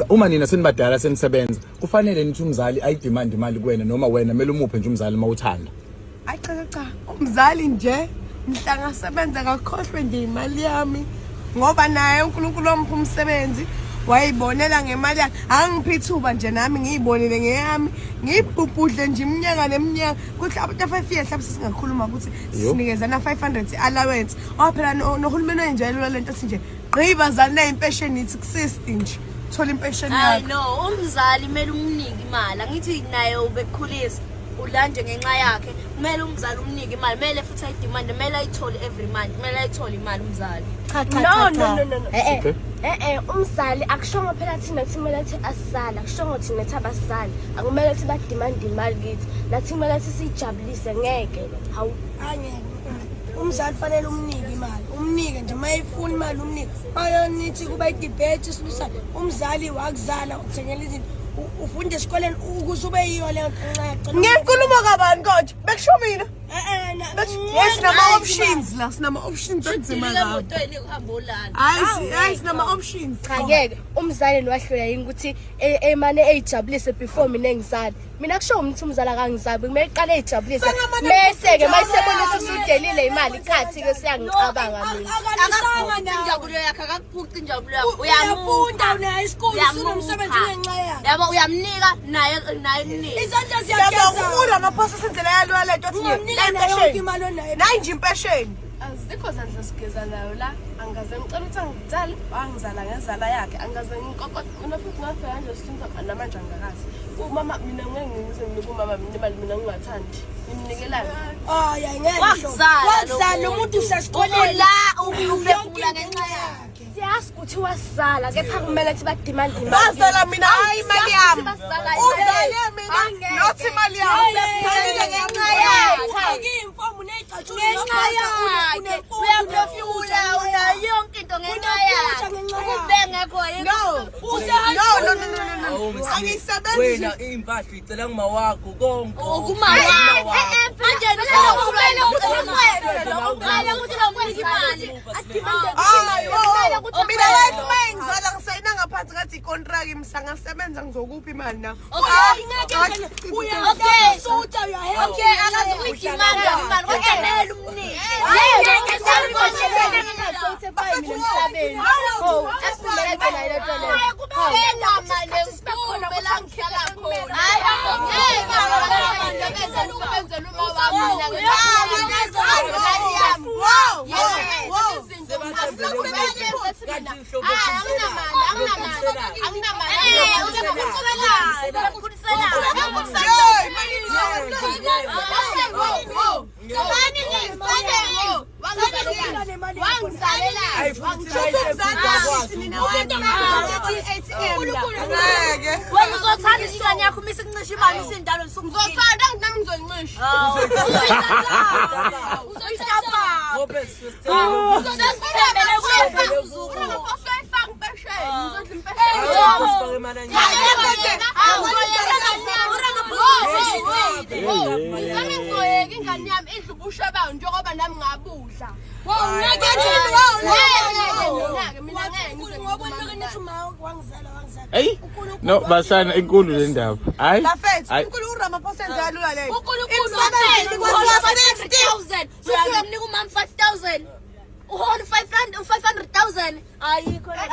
uma nina senibadala senisebenza kufanele nithi umzali ayidemand imali kuwena noma wena kumele umuphe nje umzali mawuthanda. Ayi cha umzali nje mhla ngasebenza kakhohlwe nje imali yami ngoba naye uNkulunkulu wampa umsebenzi wayibonela ngemali yakhe angiphithuba nje nami ngiyibonile ngeyami ngibhubhudle nje iminyaka neminyaka kuthi after 5 years lapho singakhuluma ukuthi sinikezana 500 allowance phela nohulumeni wenjalo lento athi nje gqiba zalina impesheni ithi kusist nje thola impesheni yakho. Hayi no umzali kumele umnike imali angithi naye ubekhulisa udla nje ngenxa yakhe kumele umzali umnike imali kumele futhi ayidemand kumele ayithole every month kumele ayithole imali umzali. No umzali akushongo phela thina kumele athi asala akushongo thina thi abasali akumele athi bademand imali kithi nathi kumele athi sijabulise ngeke hawu angeke umzali fanele umnike imali umnike nje mayifuna imali umnike bayonithi kuba idebate sibusa umzali wakuzala ukuthengela izinto ufunde esikoleni ukuze ube yiyo leyo nqa ngiyakhuluma kabani konje bekusho mina yes nama options la sinama options enzima la hayi sinama options cha ngeke umzali nowahlula yini ukuthi emane ejabulise before mina engizali mina kusho umthi umzali akangizabi kumele iqale ejabulise bese ke mayisebona ukuthi usudelile imali ikhathi ke siyangicabanga mina akakuphuci injabulo yakhe akakuphuci injabulo yakhe uyamfunda unayo isikole unomsebenzi ngenxa yakhe yabo uyamnika naye kunika izandla ziyageza ukukhula amaphosa senzela yalo lento athi imali onayo nayi nje impesheni azikho zandla sigeza nayo la angaze ngicela ukuthi angizali wangizala ngezala yakhe angaze ngikokode unofuthi ngafika nje sisinza namanje angakazi umama mina ngize nginika umama mina imali mina ngingathandi ngimnikelana ayengeke wakuzala umuntu usesikoleni la ubefula ngenxa yakhe siyazi ukuthi wasala kepha kumele athi bademand imali bazala mina hayi imali yami uzale mina nothi imali yami ngenxa yakhe imfomu neyiqatshulu ngenxa yakhe uyabefula unayo yonke into ngenxa yakhe ukubengekho no angisebenzi wena impahla icela nguma wakho konke ukuma manje kumele ukuthi lo kunika imali mina wathi mayengizala ngisayina ngaphansi ngathi icontract imsangasebenza ngizokuphi imali na okay akazuyidimanda imali kodwa kumele umnike Uzothanda isingane yakho mise kuncisha imali isindalo uzothanda nami ngizoncisha uzoyishapa uzosebenzela ingane yami idla ubushabayo njengoba nami ngabudla Hey no basana inkulu le ndaba hayi bafethu uNkulunkulu uRamaphosa enzalo lale uNkulunkulu umsebenzi 60,000 sukuyamnika umama 5,000 uhole 500,000 ayikho la